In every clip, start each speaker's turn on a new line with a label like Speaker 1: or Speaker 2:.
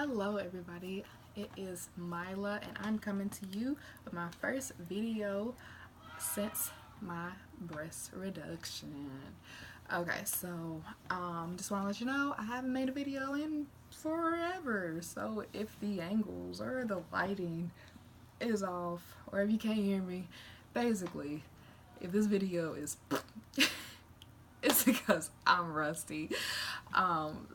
Speaker 1: Hello everybody, it is Myla and I'm coming to you with my first video since my breast reduction. Okay, so just want to let you know I haven't made a video in forever, so if the angles or the lighting is off or if you can't hear me, basically if this video is it's because I'm rusty.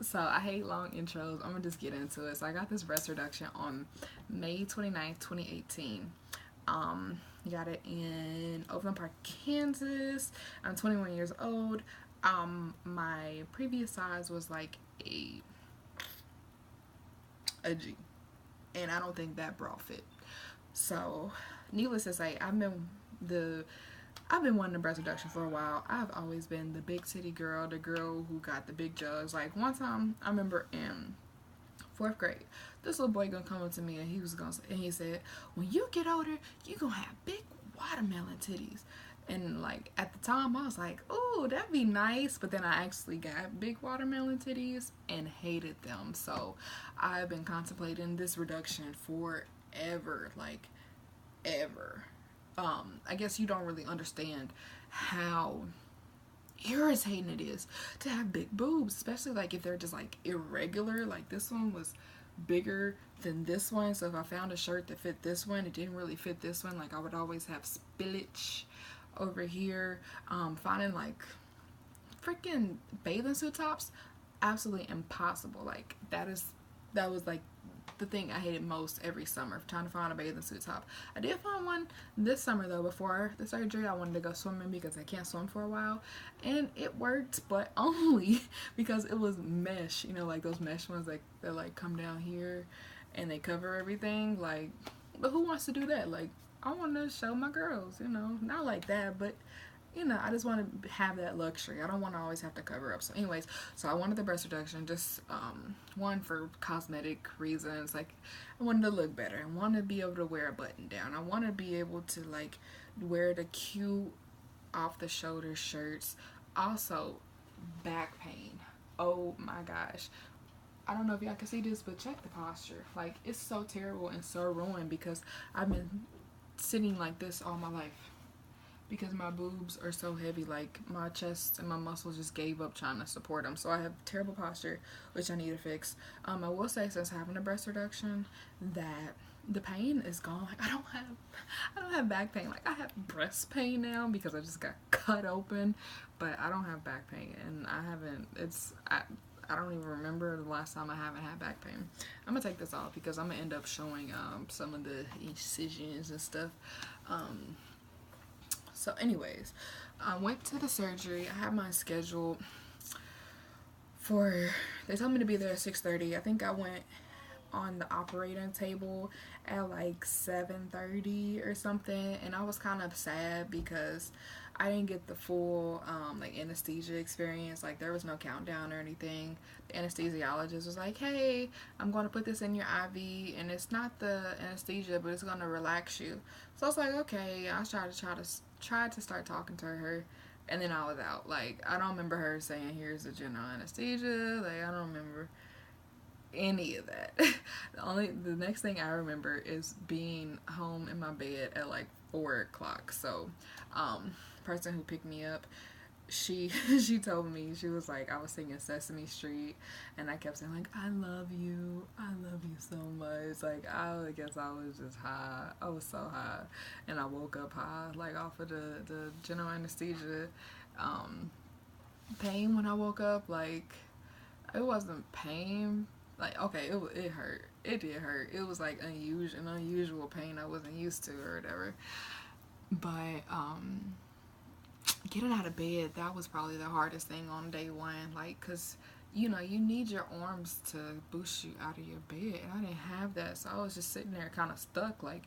Speaker 1: So I hate long intros. I'm gonna just get into it. So I got this breast reduction on May 29th, 2018. Got it in Overland Park, Kansas. I'm 21 years old. My previous size was like a G, and I don't think that bra fit. So, needless to say, I've been wanting a breast reduction for a while. I've always been the big city girl, the girl who got the big jugs. Like one time, I remember in fourth grade, this little boy gonna come up to me and he said, "When you get older, you gonna have big watermelon titties." And like at the time, I was like, "Oh, that'd be nice." But then I actually got big watermelon titties and hated them. So I've been contemplating this reduction forever, like ever. I guess you don't really understand how irritating it is to have big boobs, especially like if they're just like irregular. Like this one was bigger than this one, so if I found a shirt that fit this one, it didn't really fit this one. Like I would always have spillage over here. Finding like freaking bathing suit tops, absolutely impossible. Like that was like the thing I hated most every summer, trying to find a bathing suit top. I did find one this summer though. Before the surgery, I wanted to go swimming because I can't swim for a while, and it worked, but only because it was mesh. You know, like those mesh ones, like they like come down here and they cover everything. Like, but who wants to do that? Like, I want to show my girls, you know, not like that, but I just want to have that luxury. I don't want to always have to cover up. So anyways, so I wanted the breast reduction, just one for cosmetic reasons. Like I wanted to look better. I wanted to be able to wear a button down. I want to be able to like wear the cute off the shoulder shirts. Also, back pain. Oh my gosh. I don't know if y'all can see this, but check the posture. Like it's so terrible and so ruined because I've been sitting like this all my life because my boobs are so heavy. Like my chest and my muscles just gave up trying to support them, so I have terrible posture, which I need to fix. I will say, since having a breast reduction, that the pain is gone. Like I don't have back pain. Like I have breast pain now because I just got cut open, but I don't have back pain, and I don't even remember the last time I haven't had back pain. I'm gonna take this off because I'm gonna end up showing some of the incisions and stuff. So anyways, I went to the surgery. I had my schedule for, they told me to be there at 6:30. I think I went on the operating table at like 7:30 or something, and I was kind of sad because I didn't get the full like anesthesia experience. Like there was no countdown or anything. The anesthesiologist was like, "Hey, I'm going to put this in your IV, and it's not the anesthesia, but it's going to relax you." So I was like, "Okay." I tried to start talking to her, and then I was out. Like I don't remember her saying, "Here's the general anesthesia." Like I don't remember any of that. The next thing I remember is being home in my bed at like 4 o'clock. So person who picked me up, she she told me, she was like, I was singing Sesame Street and I kept saying like, I love you so much. Like I guess I was just high. I was so high, and I woke up high, like off of the general anesthesia. Pain when I woke up, like it wasn't pain. Like okay, it hurt. It did hurt. It was like an unusual pain I wasn't used to or whatever. But getting out of bed, that was probably the hardest thing on day one. Like, cause you need your arms to boost you out of your bed, and I didn't have that, so I was just sitting there kind of stuck. Like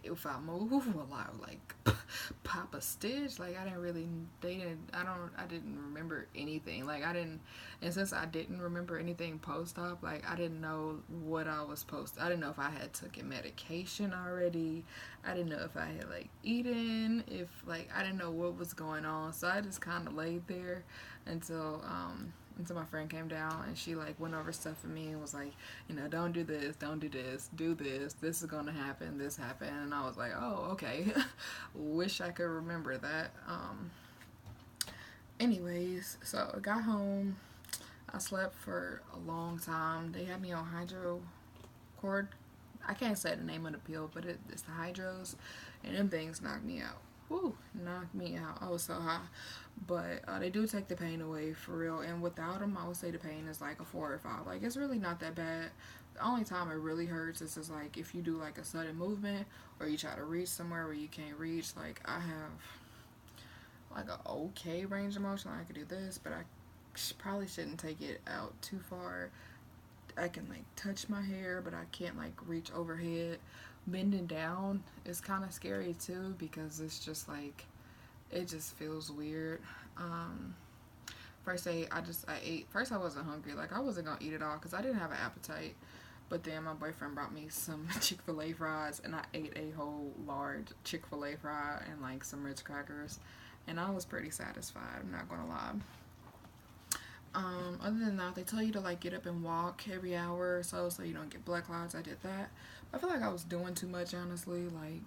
Speaker 1: if I move a lot, like pop a stitch. Like I didn't remember anything. Like I didn't, and since I didn't remember anything post-op, like I didn't know what I was I didn't know if I had taken medication already. I didn't know if I had like eaten, if like I didn't know what was going on. So I just kind of laid there until until my friend came down and she like went over stuff for me and was like, you know, don't do this, don't do this, do this, this is gonna happen, this happened. And I was like, oh, okay. Wish I could remember that. Anyways, so I got home. I slept for a long time. They had me on hydrocord. I can't say the name of the pill, but it's the hydros, and them things knocked me out. Woo, knocked me out. I was so high. But they do take the pain away for real. And without them, I would say the pain is like a 4 or 5. Like, it's really not that bad. The only time it really hurts is just like if you do like a sudden movement or you try to reach somewhere where you can't reach. Like, I have like a okay range of motion. I could do this, but I probably shouldn't take it out too far. I can like touch my hair, but I can't like reach overhead. Bending down is kind of scary too because it's just like it just feels weird. First day I ate. First I wasn't hungry. Like I wasn't gonna eat it all because I didn't have an appetite. But then my boyfriend brought me some Chick-fil-A fries and I ate a whole large Chick-fil-A fry and like some Ritz crackers, and I was pretty satisfied. I'm not gonna lie. Other than that, they tell you to like get up and walk every hour or so you don't get blood clots. I did that. I feel like I was doing too much, honestly. Like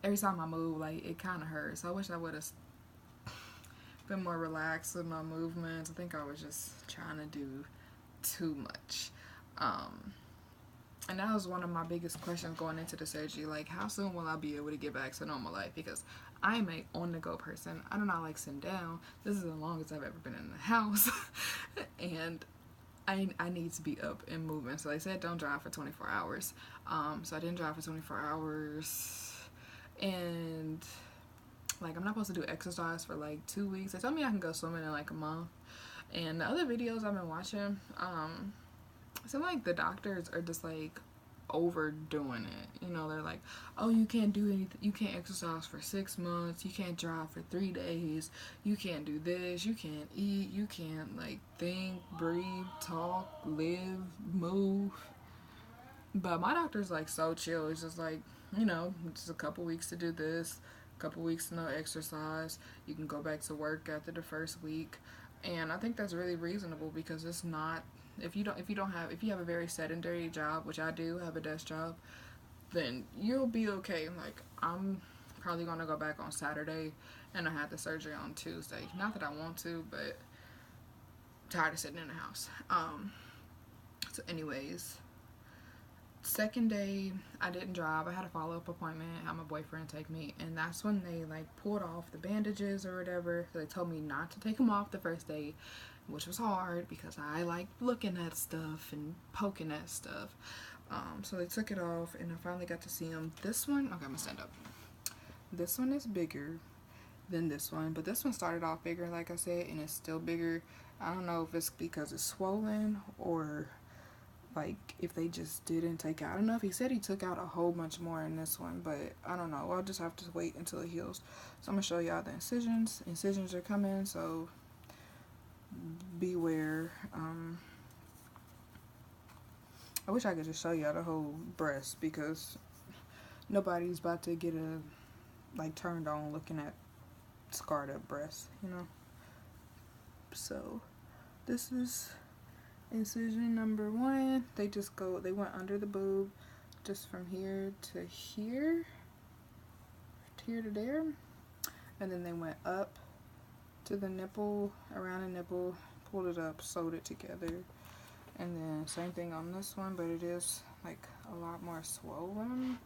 Speaker 1: every time I move, like it kind of hurts. I wish I would have been more relaxed with my movements. I think I was just trying to do too much. And that was one of my biggest questions going into the surgery. Like, how soon will I be able to get back to normal life? Because I'm a on-the-go person. I do not like sitting down. This is the longest I've ever been in the house. And I need to be up and moving. So they said don't drive for 24 hours. So I didn't drive for 24 hours. And, like, I'm not supposed to do exercise for, like, 2 weeks. They told me I can go swimming in, like, a month. And the other videos I've been watching, so like the doctors are just like overdoing it. You know, they're like, oh, you can't do anything, you can't exercise for 6 months, you can't drive for 3 days, you can't do this, you can't eat, you can't like think, breathe, talk, live, move. But my doctor's like so chill. It's just like, you know, just a couple weeks to do this, a couple weeks to no exercise. You can go back to work after the first week. And I think that's really reasonable because it's not, if you have a very sedentary job, which I do have a desk job, then you'll be okay. Like, I'm probably gonna go back on Saturday and I had the surgery on Tuesday. Not that I want to, but I'm tired of sitting in the house. So anyways, second day I didn't drive. I had a follow-up appointment, had my boyfriend take me, and that's when they like pulled off the bandages or whatever. So they told me not to take them off the first day, which was hard because I like looking at stuff and poking at stuff. So they took it off and I finally got to see him. This one, okay, I'm gonna stand up. This one is bigger than this one, but this one started off bigger, like I said, and it's still bigger. I don't know if it's because it's swollen or like if they just didn't take out enough. He said he took out a whole bunch more in this one, but I don't know. I'll just have to wait until it heals. So I'm gonna show y'all the incisions. Incisions are coming, so beware. I wish I could just show y'all the whole breast because nobody's about to get like turned on looking at scarred up breasts, you know. So this is incision number 1. They went under the boob, just from here to here, here to there, and then they went up to the nipple, around the nipple, pulled it up, sewed it together, and then same thing on this one, but it is like a lot more swollen.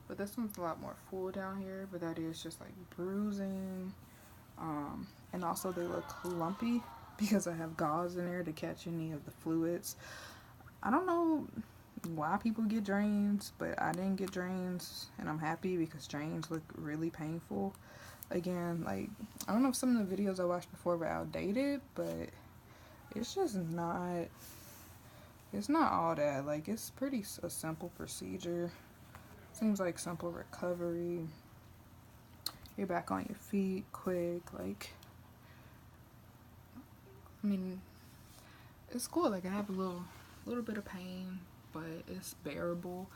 Speaker 1: But this one's a lot more full down here, but that is just like bruising, and also they look lumpy because I have gauze in there to catch any of the fluids. I don't know why people get drains, but I didn't get drains, and I'm happy because drains look really painful. Again, like, I don't know if some of the videos I watched before were outdated, but it's just not, it's not all that. Like, it's pretty a simple procedure. Seems like simple recovery. You're back on your feet quick. Like, I mean, it's cool. Like, I have a little bit of pain, but it's bearable.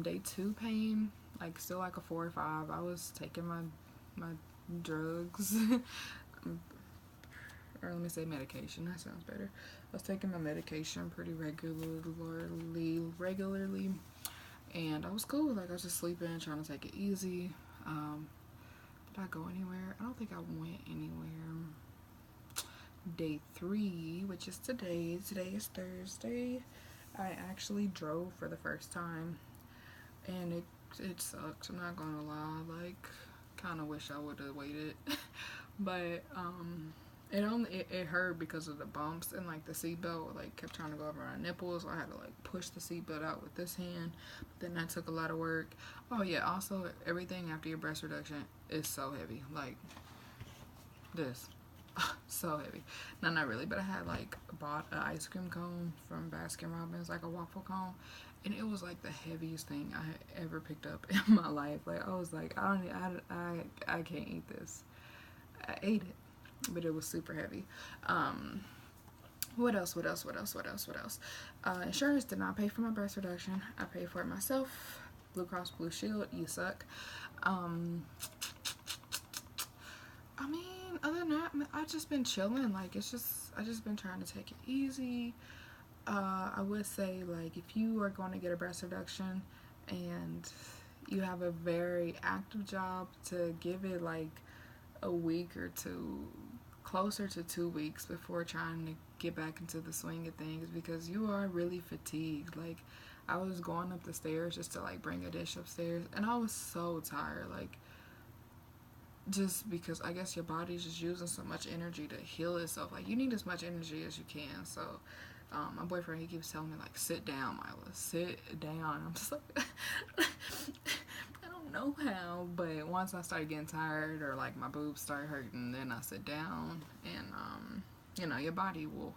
Speaker 1: Day 2 pain, like still like a 4 or 5. I was taking my drugs or let me say medication, that sounds better. I was taking my medication pretty regularly, and I was cool. Like, I was just sleeping, trying to take it easy. Did I go anywhere? I don't think I went anywhere. Day 3, which is today. Today is Thursday. I actually drove for the first time, and it sucks. I'm not gonna lie. Like, kind of wish I would have waited, but it hurt because of the bumps, and like the seatbelt like kept trying to go over my nipples, so I had to like push the seatbelt out with this hand. But then that took a lot of work. Oh yeah, also everything after your breast reduction is so heavy. Like this. So heavy. No, not really, but I had like bought an ice cream cone from Baskin Robbins, like a waffle cone, and it was like the heaviest thing I had ever picked up in my life. Like, I was like, I can't eat this. I ate it, but it was super heavy. What else? Insurance did not pay for my breast reduction. I paid for it myself. Blue Cross Blue Shield, you suck. I mean, other than that, I've just been chilling. Like, I just been trying to take it easy. I would say, like, if you are going to get a breast reduction and you have a very active job, to give it like a week or two, closer to 2 weeks before trying to get back into the swing of things, because you are really fatigued. Like, I was going up the stairs just to like bring a dish upstairs, and I was so tired. Like, just because I guess your body's just using so much energy to heal itself. Like, you need as much energy as you can. So my boyfriend, he keeps telling me like, sit down, Mila, sit down. I'm just like I don't know how, but once I started getting tired or like my boobs start hurting, then I sit down, and you know, your body will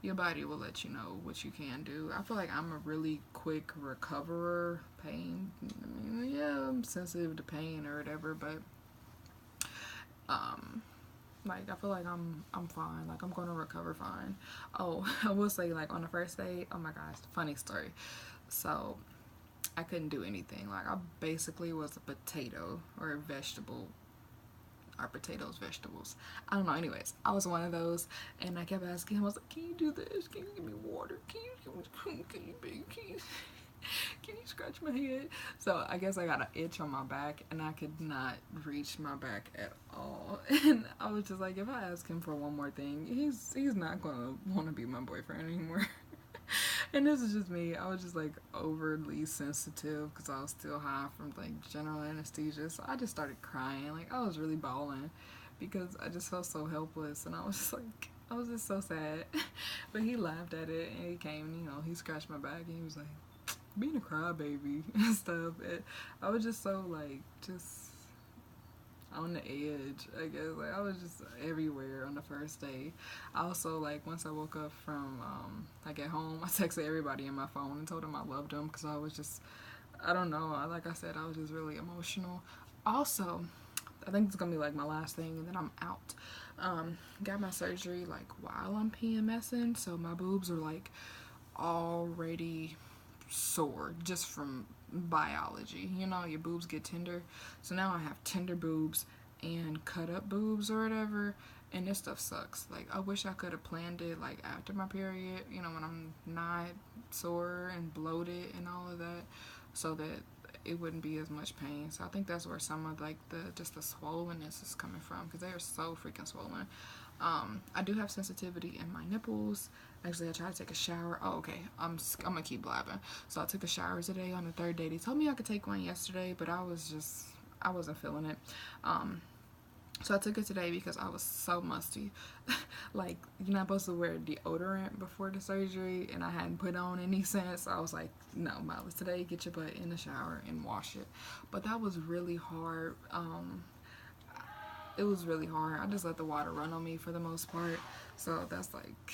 Speaker 1: let you know what you can do. I feel like I'm a really quick recoverer. Pain, I mean, yeah, I'm sensitive to pain or whatever, but like, I feel like I'm fine. Like, I'm gonna recover fine. Oh, I will say, like, on the first day, oh my gosh, funny story. So I couldn't do anything. Like, I basically was a potato or a vegetable. Are potatoes vegetables? I don't know. Anyways, I was one of those, and I kept asking him. I was like, "Can you do this? Can you give me water? Can you scratch my head?" So I guess I got an itch on my back, and I could not reach my back at all. And I was just like, if I ask him for one more thing, he's not gonna want to be my boyfriend anymore. And this is just me. I was just like overly sensitive because I was still high from like general anesthesia. So I just started crying. Like, I was really bawling because I just felt so helpless, and I was just like, I was just so sad. But he laughed at it, and he came and, you know, he scratched my back, and he was like, being a crybaby and stuff. I was just so like, just on the edge, I guess. Like, I was just everywhere on the first day. I also, like, once I woke up from like at home, I texted everybody in my phone and told them I loved them, because I was just, I don't know, like I said, I was just really emotional. Also, I think it's gonna be like my last thing, and then I'm out. Got my surgery like while I'm PMSing, so my boobs are like already sore just from biology. You know, your boobs get tender. So now I have tender boobs and cut up boobs or whatever, and this stuff sucks. Like, I wish I could have planned it like after my period, you know, when I'm not sore and bloated and all of that, so that it wouldn't be as much pain. So I think that's where some of like the swollenness is coming from, because they are so freaking swollen. I do have sensitivity in my nipples. Actually, I tried to take a shower. Oh, okay. I'm gonna keep blabbing. So I took a shower today on the 3rd day. They told me I could take one yesterday, but I wasn't feeling it. So I took it today because I was so musty. Like, you're not supposed to wear deodorant before the surgery, and I hadn't put on any scent. So I was like, no, Miles, today get your butt in the shower and wash it. But that was really hard. It was really hard. I just let the water run on me for the most part. So that's like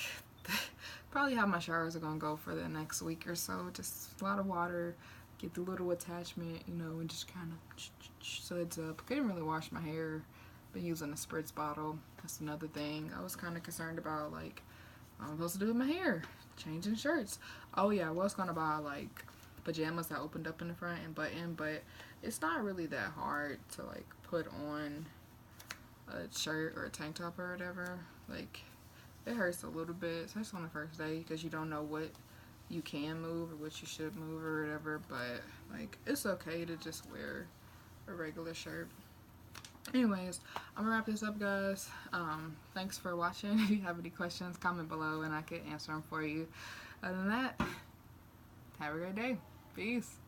Speaker 1: probably how my showers are gonna go for the next week or so. Just a lot of water, get the little attachment, you know, and just kind of suds up. Couldn't really wash my hair. Been using a spritz bottle. That's another thing. I was kind of concerned about, like, what I'm supposed to do with my hair. Changing shirts. Oh yeah, I was gonna buy like pajamas that opened up in the front and button, but it's not really that hard to like put on a shirt or a tank top or whatever. Like, It hurts a little bit, especially on the first day, because you don't know what you can move or what you should move or whatever. But like, it's okay to just wear a regular shirt. Anyways, I'm gonna wrap this up, guys. Thanks for watching. If you have any questions, comment below and I can answer them for you. Other than that, have a great day. Peace.